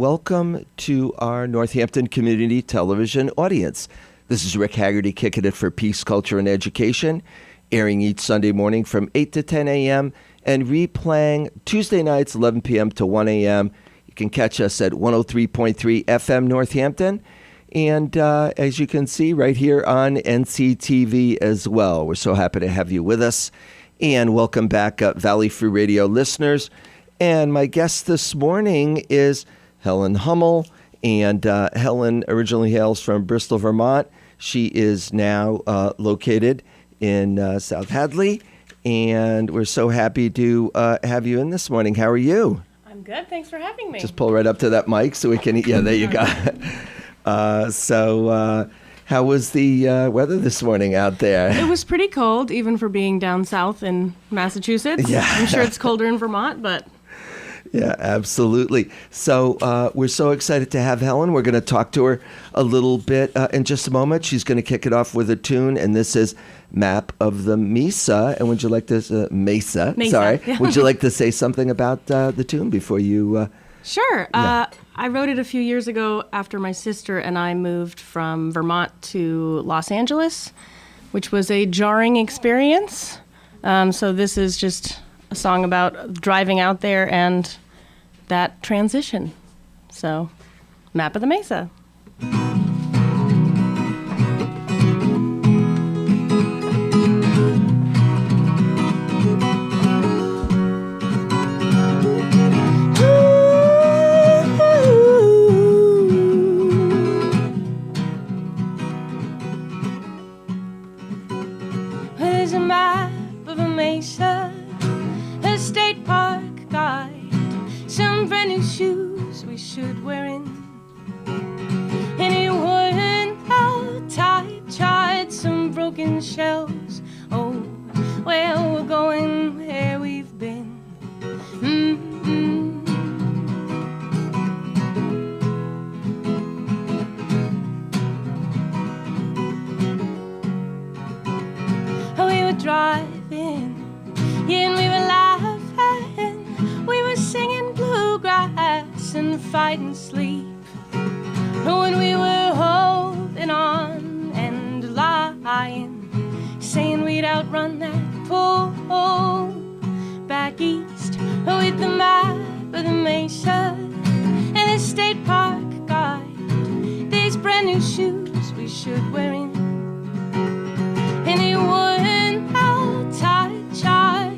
welcome to our Northampton Community Television audience. This is Rick Haggerty kicking it for Peace, Culture, and Education, airing each Sunday morning from 8 to 10 a.m. and replaying Tuesday nights 11 p.m. to 1 a.m. You can catch us at 103.3 FM Northampton, and as you can see right here on NCTV as well. We're so happy to have you with us, and welcome back, Valley Free Radio listeners. And my guest this morning is Helen Hummel, and Helen originally hails from Bristol, Vermont. She is now located in South Hadley, and we're so happy to have you in this morning. How are you? I'm good. Thanks for having me. Just pull right up to that mic so we can... Yeah, there you go. How was the weather this morning out there? It was pretty cold, even for being down south in Massachusetts. Yeah. I'm sure it's colder in Vermont, but... Yeah, absolutely. So we're so excited to have Helen. We're going to talk to her a little bit in just a moment. She's going to kick it off with a tune, and this is Map of the Mesa. And would you like to... Mesa. Sorry. Yeah. Would you like to say something about the tune before you... Sure. Yeah. I wrote it a few years ago after my sister and I moved from Vermont to Los Angeles, which was a jarring experience. So this is just a song about driving out there and that transition. So, Map of the Mesa. There's a map of a mesa, a state park guide, some brand new shoes we should wear in any worn out tide, tried some broken shells. Oh, where we're going, where we've been. We were driving, yeah, and we were laughing. We were singing bluegrass and fighting sleep. When we were holding on and lying, saying we'd outrun that pull back east with the map of the Mesa and the state park guide. These brand new shoes we should wear in any worn out tide chart.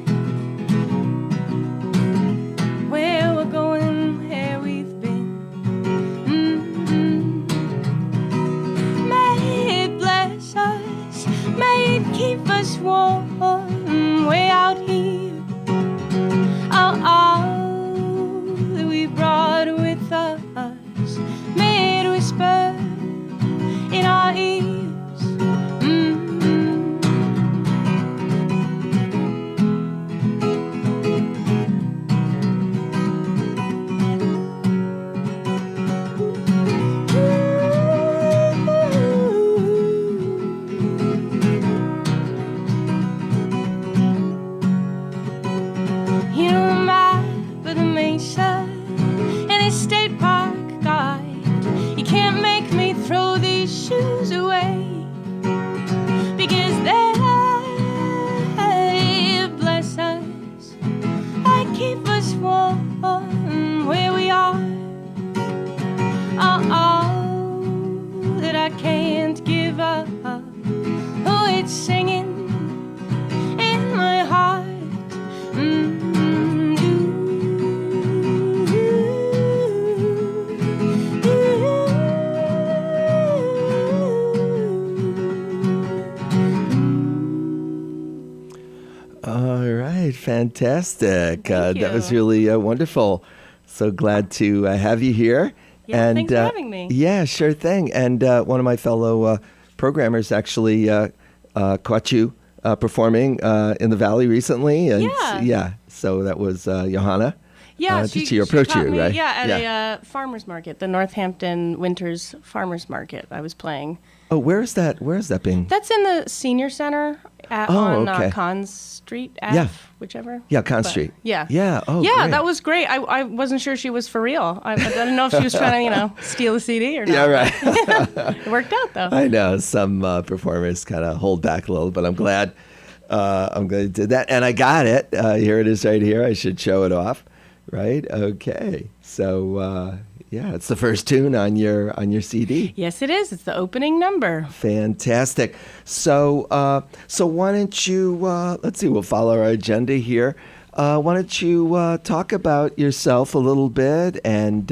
Where we're going, where we've been. May it bless us, may it keep us warm way out here. All that we brought with us, may it whisper in our ears. You know the map of the Mesa and the state park guide. You can't make me throw these shoes away because they bless us. They keep us warm where we are. All that I can't give up. Oh, it's singing in my heart. All right, fantastic. Thank That was you. really wonderful. So glad to have you here. Yeah, thanks for having me. Yeah, sure thing. And one of my fellow programmers actually caught you performing in the Valley recently. And Yeah. Yeah, so that was Johanna. Yeah, did she approach taught you, me, right? Yeah, at a farmer's market, the Northampton Winters Farmer's Market. I was playing. Oh, where is that? Where is that being? That's in the senior center on Conn Street, Yeah. whichever. Yeah, Conn Street. Yeah. Yeah. Oh, yeah, great. that was great. I wasn't sure she was for real. I didn't know if she was trying to, steal a CD or not. Yeah, right. It worked out, though. I know some performers kind of hold back a little, but I'm glad you did that, and I got it. Here it is, right here. I should show it off, right? Okay. So yeah, it's the first tune on your CD. Yes, it is. It's the opening number. Fantastic. So why don't you let's see. We'll follow our agenda here. Why don't you talk about yourself a little bit and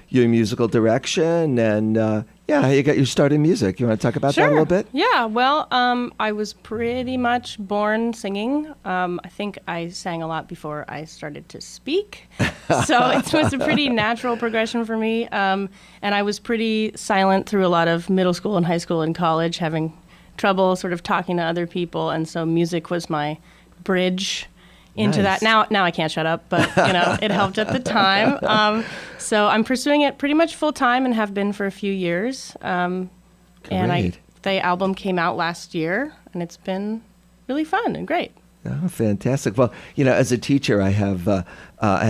your musical direction and how you got your start in music. You want to talk about that a little bit? Yeah, well, I was pretty much born singing. I think I sang a lot before I started to speak. So it was a pretty natural progression for me. And I was pretty silent through a lot of middle school and high school and college, having trouble sort of talking to other people. And so music was my bridge into Nice. that. Now I can't shut up, but it helped at the time. So I'm pursuing it pretty much full time and have been for a few years. And Great. the album came out last year, and it's been really fun and great. Oh, fantastic. Well, as a teacher, I have a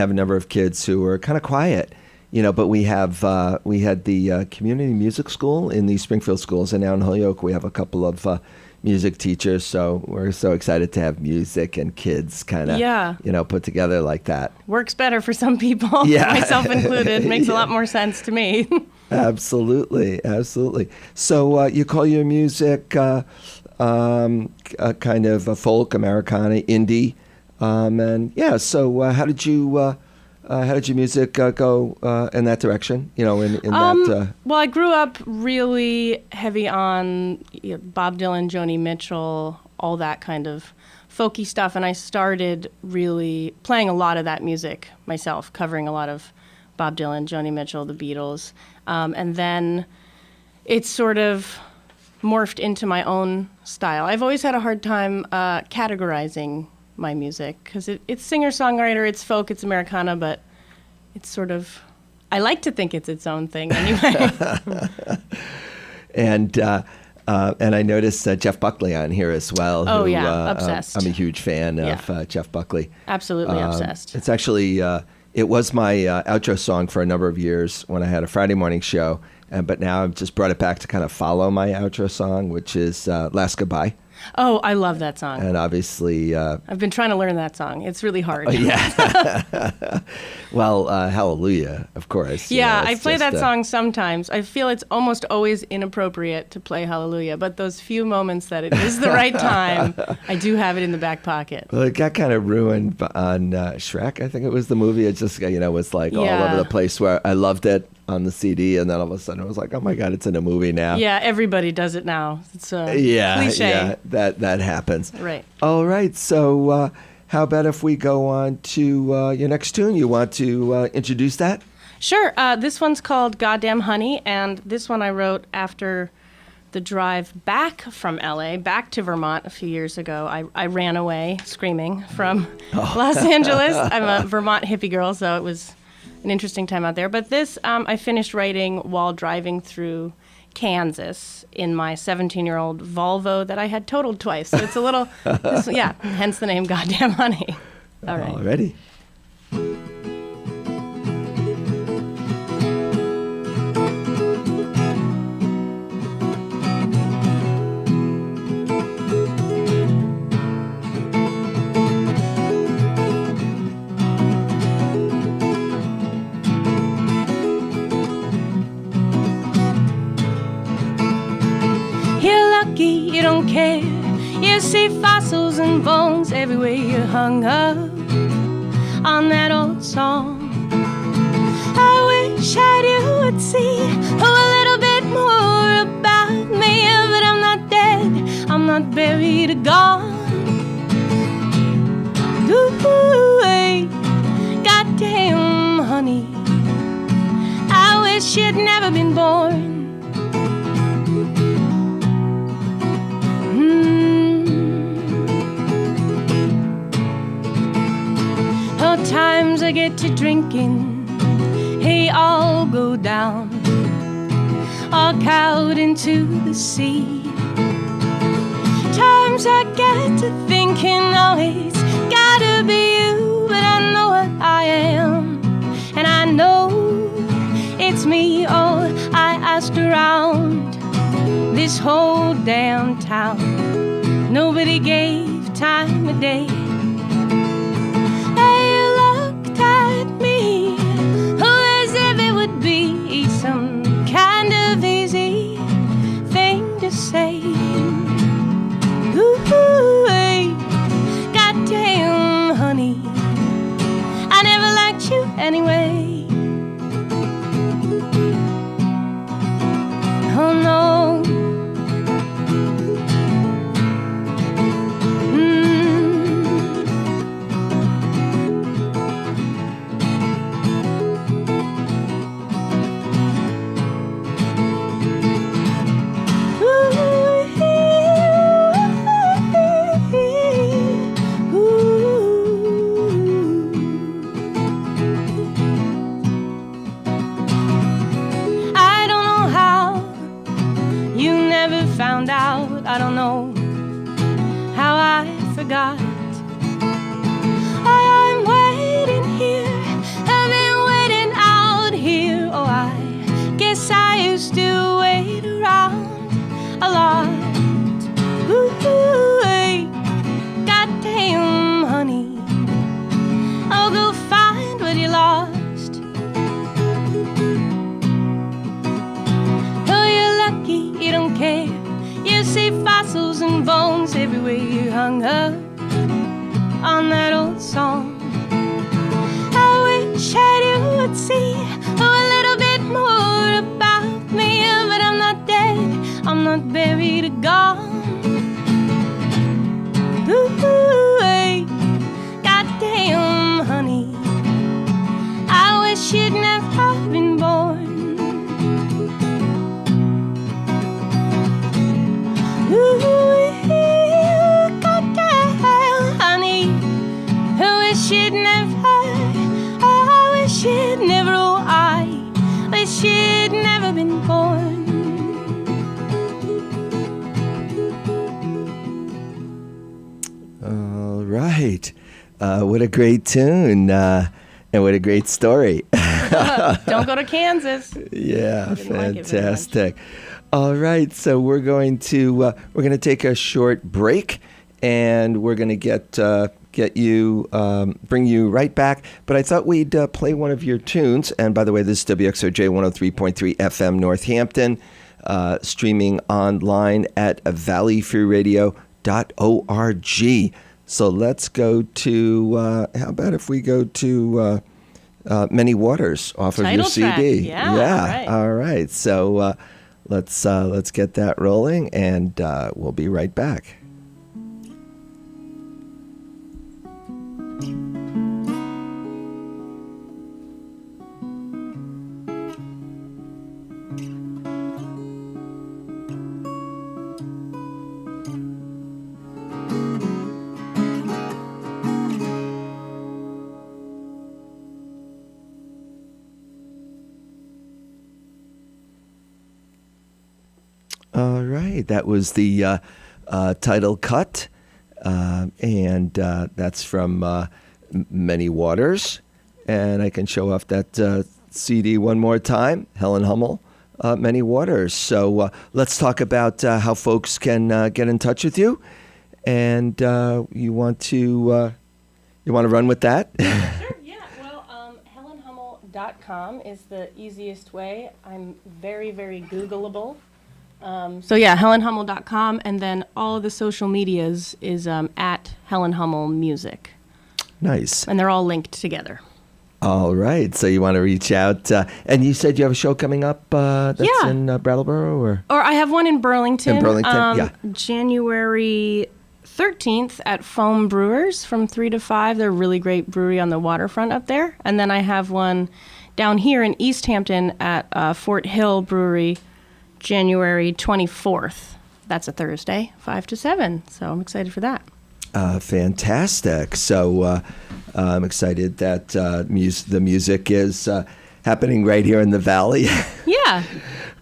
number of kids who are kind of quiet, but we had the community music school in the Springfield schools, and now in Holyoke we have a couple of music teachers, so we're so excited to have music and kids kind of put together like that. Works better for some people, myself included. Makes a lot more sense to me. Absolutely. So you call your music kind of a folk, Americana, indie, and so how did your music go in that direction? That. Well, I grew up really heavy on Bob Dylan, Joni Mitchell, all that kind of folky stuff, and I started really playing a lot of that music myself, covering a lot of Bob Dylan, Joni Mitchell, the Beatles, and then it sort of morphed into my own style. I've always had a hard time categorizing my music because it's singer-songwriter, it's folk, it's Americana, but it's sort of, I like to think it's its own thing anyway. And I noticed Jeff Buckley on here as well. Oh, who, yeah, obsessed. I'm a huge fan of Jeff Buckley. Absolutely obsessed. It's actually, it was my outro song for a number of years when I had a Friday morning show, but now I've just brought it back to kind of follow my outro song, which is Last Goodbye. Oh, I love that song. And obviously... I've been trying to learn that song. It's really hard. Yeah. Well, Hallelujah, of course. Yeah, I play that song sometimes. I feel it's almost always inappropriate to play Hallelujah, but those few moments that it is the right time, I do have it in the back pocket. Well, it got kind of ruined on Shrek, I think it was the movie. It just, was like all over the place where I loved it on the CD, and then all of a sudden I was like, oh my God, it's in a movie now. Yeah, everybody does it now. It's a cliche. Yeah, that happens. Right. All right, so how about if we go on to your next tune? You want to introduce that? Sure. This one's called Goddamn Honey, and this one I wrote after the drive back from LA, back to Vermont a few years ago. I ran away screaming from Los Angeles. I'm a Vermont hippie girl, so it was an interesting time out there. But this I finished writing while driving through Kansas in my 17-year-old Volvo that I had totaled twice. So it's a little, hence the name Goddamn Honey. All right. Already. You don't care. You see fossils and bones everywhere. You're hung up on that old song. I wish that you would see a little bit more about me, but I'm not dead. I'm not buried or gone. Ooh, hey, goddamn honey, I wish you'd never been born. times I get to drinking, hey, I'll go down, walk out into the sea. Times I get to thinking, oh, it's gotta be you, but I know what I am, and I know it's me. Oh, I asked around this whole damn town, nobody gave time of day. They looked at me, oh, as if it would be some kind of easy thing to say. Ooh, hey, goddamn, honey, I never liked you anyway. Oh no. Found out, I don't know how I forgot. I'm waiting here, I've been waiting out here. Oh, I guess I used to wait around a lot. Ooh, hey, goddamn, honey, I'll go find what you lost. Oh, you're lucky, you don't care. You see fossils and bones everywhere you hung up on that old song. I wish that you would see a little bit more about me, but I'm not dead, I'm not buried or gone. Ooh, hey, goddamn, honey, I wish you'd never been born. Ooh, goddamn, honey, I wish you'd never, I wish you'd never, oh, I wish you'd never been born. All right. What a great tune, and what a great story. Don't go to Kansas. Yeah, I didn't like it very much. fantastic. All right, so we're going to take a short break, and we're going to get you bring you right back. But I thought we'd play one of your tunes. And by the way, this is WXOJ 103.3 FM Northampton, streaming online at valleyfreeradio.org. So let's go to. How about if we go to Many Waters off of your Title track. CD? Yeah. All right. So. Let's get that rolling, and we'll be right back. All right, that was the title cut, and that's from Many Waters. And I can show off that CD one more time, Helen Hummel, Many Waters. So let's talk about how folks can get in touch with you. And you want to run with that? Sure, yeah. Well, HelenHummel.com is the easiest way. I'm very, very Googleable. So yeah, HelenHummel.com, and then all of the social medias is at Helen Hummel Music. Nice. And they're all linked together. All right. So you want to reach out. And you said you have a show coming up that's in Brattleboro? Or I have one in Burlington. In Burlington, yeah. January 13th at Foam Brewers from 3 to 5. They're a really great brewery on the waterfront up there. And then I have one down here in East Hampton at Fort Hill Brewery, January 24th. That's a Thursday, 5 to 7. So I'm excited for that. Fantastic. So I'm excited that the music is happening right here in the valley. Yeah.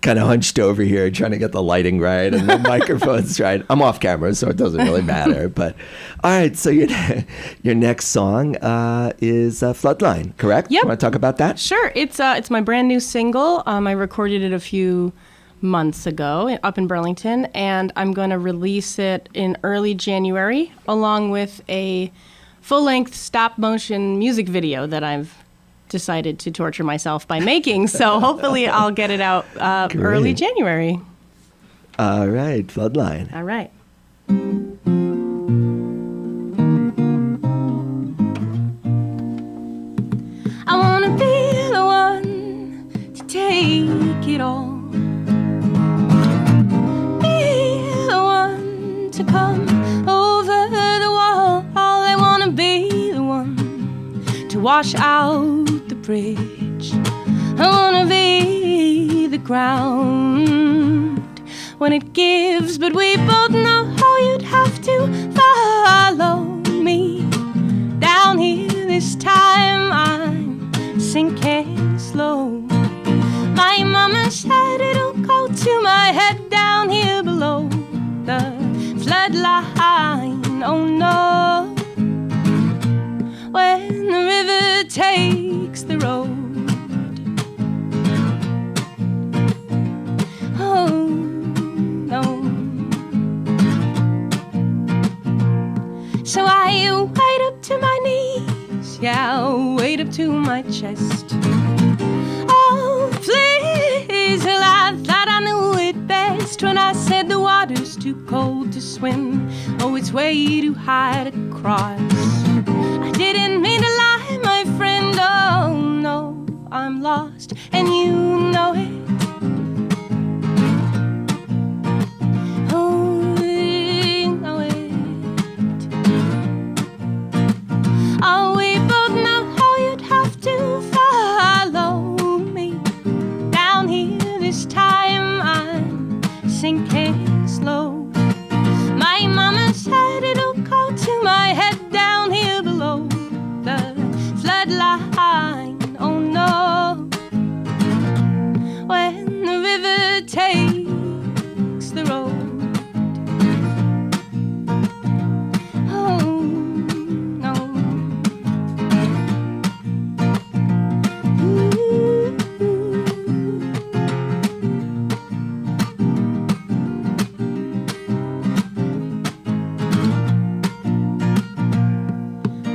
Kind of hunched over here trying to get the lighting right and the microphones right. I'm off camera, so it doesn't really matter. But all right, so your next song is Floodline, correct? Yep. You want to talk about that? Sure. It's my brand new single. I recorded it a few months ago up in Burlington, and I'm going to release it in early January along with a full-length stop-motion music video that I've decided to torture myself by making. So hopefully I'll get it out early January. All right, Floodline. All right. I wanna be the one to take it all. Be the one to come over the wall. I wanna be the one to wash out the bridge. I wanna be the ground when it gives, but we both know how you'd have to follow me down here. This time I'm sinking slow. My mama said it'll go to my head down here below the floodline. Oh no, when the river takes the road. Oh no. So I wade up to my knees, yeah, wade up to my chest. Oh please, well, I thought I knew it best when I said the water's too cold to swim. Oh, it's way too high to cross. I didn't mean to lie, my friend, oh no, I'm lost, and you know it. Oh, you know it. Oh, we both know how you'd have to follow me down here. This time I'm sinking slow. My mama said it'll go to my head down here below the floodline. Oh no, when the river takes the road. Oh no. Ooh.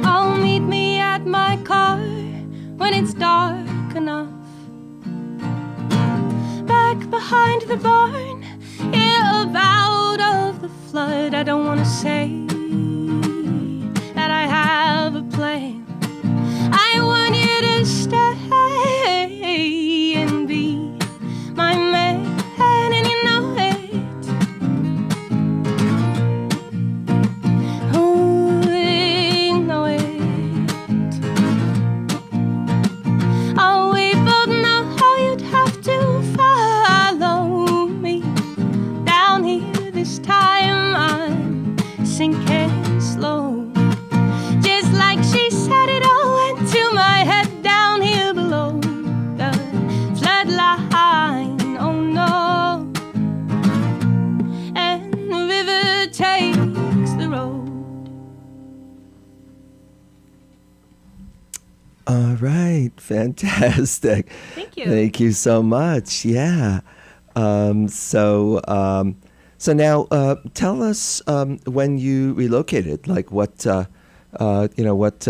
Oh, meet me at my car when it's dark enough. Back behind the barn, yeah, out of the flood. I don't want to say that I have a plan. I want you to stay and be my man, and you know it. Oh, you know it. Oh, we both know how you'd have to follow me down here. This time I'm sinking slow. Just like she said, it all went to my head down here below the floodline. Oh no, and the river takes the road. All right, fantastic. Thank you. Thank you so much. Yeah. So now tell us when you relocated. Like what what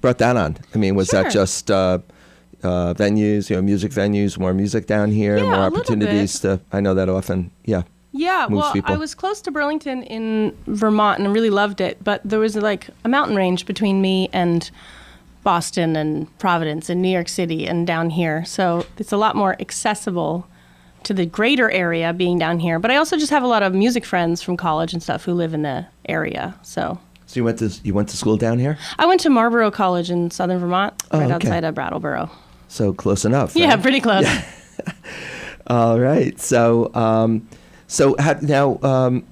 brought that on? I mean, was that Sure. just venues, music venues, more music down here, Yeah, more a little opportunities to? I know that often. Yeah. Yeah, moves well, people. I was close to Burlington in Vermont and I really loved it, but there was like a mountain range between me and Boston and Providence and New York City and down here. So it's a lot more accessible to the greater area being down here. But I also just have a lot of music friends from college and stuff who live in the area. So you went to school down here? I went to Marlborough College in southern Vermont, Oh, right okay. outside of Brattleboro. So close enough. Yeah, right? pretty close. All right. So now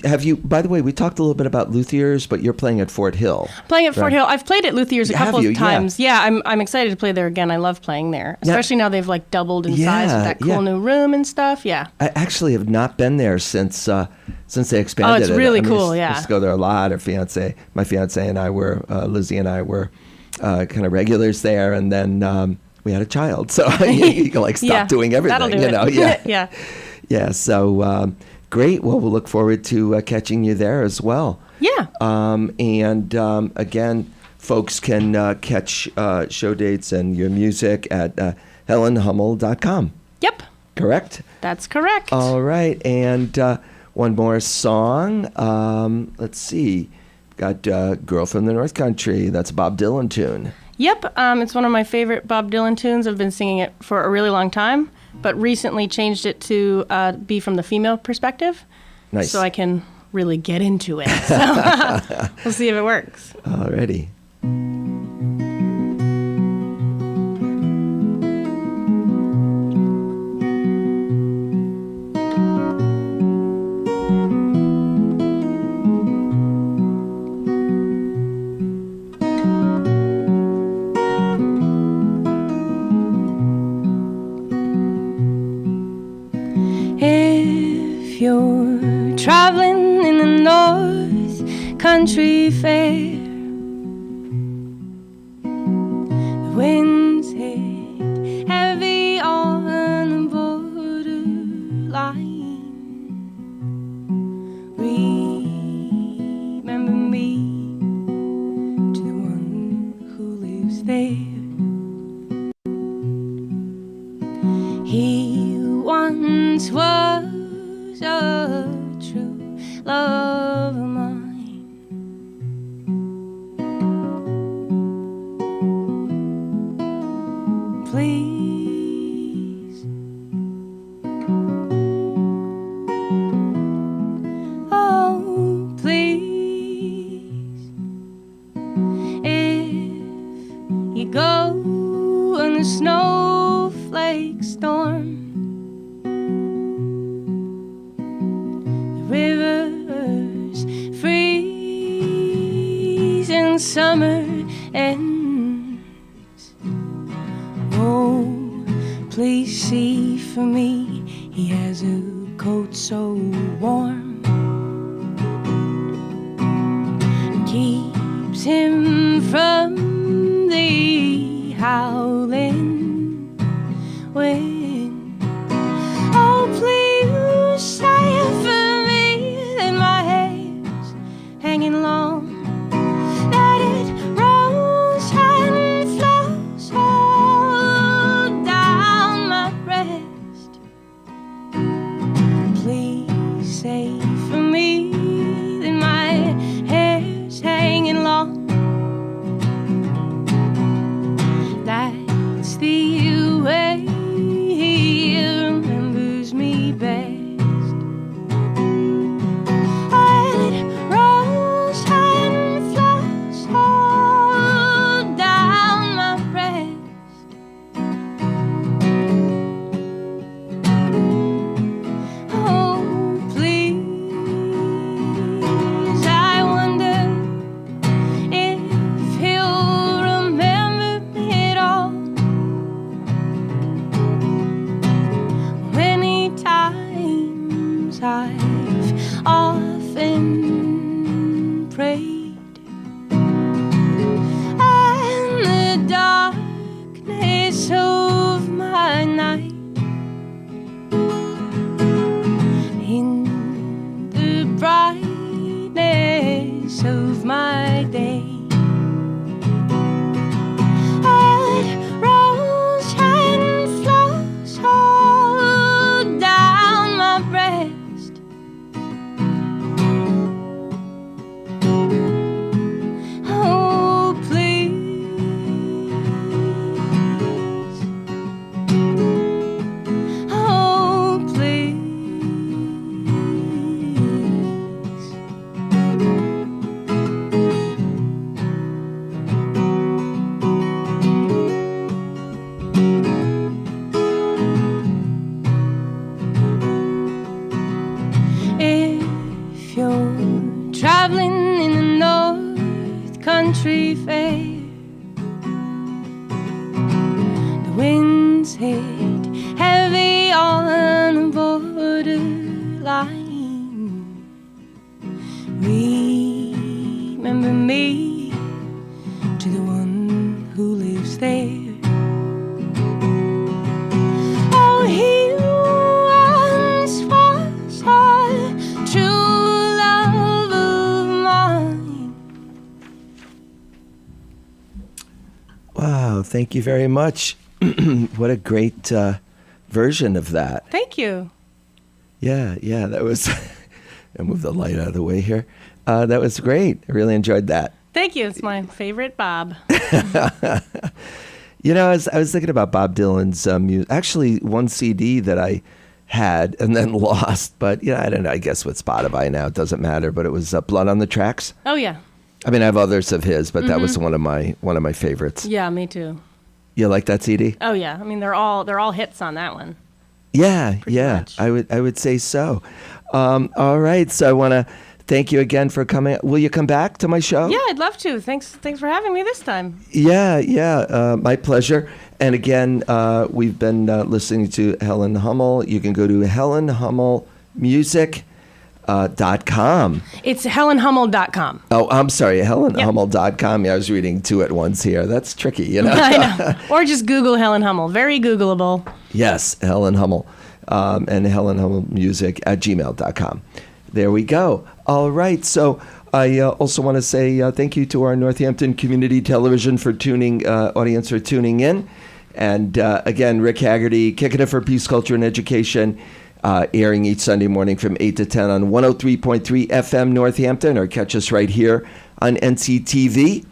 Have you, by the way, we talked a little bit about Luthier's, but you're playing at Fort Hill. Playing at Fort Hill. I've played at Luthier's a couple Have you? of times. Yeah, I'm excited to play there again. I love playing there, especially now they've like doubled in size with that cool new room and stuff. Yeah. I actually have not been there since they expanded. Oh, it's really cool. I used to go there a lot. My fiance and I were, Lizzie and I were kind of regulars there, and then we had a child, so you can like stop doing everything. That'll do it. Yeah. Yeah. Yeah. So great. Well, we'll look forward to catching you there as well. Yeah. Again, folks can catch show dates and your music at helenhummel.com. Yep. Correct? That's correct. All right. And one more song. Let's see. Got Girl from the North Country. That's a Bob Dylan tune. Yep. It's one of my favorite Bob Dylan tunes. I've been singing it for a really long time, but recently changed it to be from the female perspective. Nice. So I can really get into it. So we'll see if it works. Alrighty. If you're traveling in the North Country Fair, the winds hit heavy on the borderline. Remember me to the one who lives there. He once was a true love of mine. Please, oh please, if you go in the snowflake storm, rivers freeze and summer ends. Oh, please see for me, he has a coat so warm, keeps him from the howling wind. Oh, please say for me that my hair's hanging long, that it rolls and flows all down my breast. Please say head, heavy on the borderline. Remember me to the one who lives there. Oh, he once was a true love of mine. Wow, thank you very much. What a great version of that. Thank you. Yeah, that was... I'll move the light out of the way here. That was great. I really enjoyed that. Thank you. It's my favorite Bob. You know, I was thinking about Bob Dylan's music. Actually, one CD that I had and then lost, but I don't know. I guess with Spotify now, it doesn't matter. But it was Blood on the Tracks. Oh yeah. I mean, I have others of his, but that was one of my favorites. Yeah, me too. You like that CD? Oh yeah. I mean, they're all hits on that one. Yeah, Pretty much. I would say so. All right, so I want to thank you again for coming. Will you come back to my show? Yeah, I'd love to. Thanks for having me this time. Yeah, my pleasure. And again, we've been listening to Helen Hummel. You can go to helenhummelmusic.com. It's helenhummel.com. Oh, I'm sorry, helenhummel.com. Yeah, I was reading two at once here. That's tricky, I know. Or just Google Helen Hummel. Very Googleable. Yes, Helen Hummel. And helenhummelmusic@gmail.com. There we go. All right. So I also want to say thank you to our Northampton Community Television audience for tuning in. And again, Rick Haggerty, Kickin' It for Peace, Culture, and Education, airing each Sunday morning from 8 to 10 on 103.3 FM Northampton, or catch us right here on NCTV.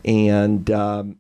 And...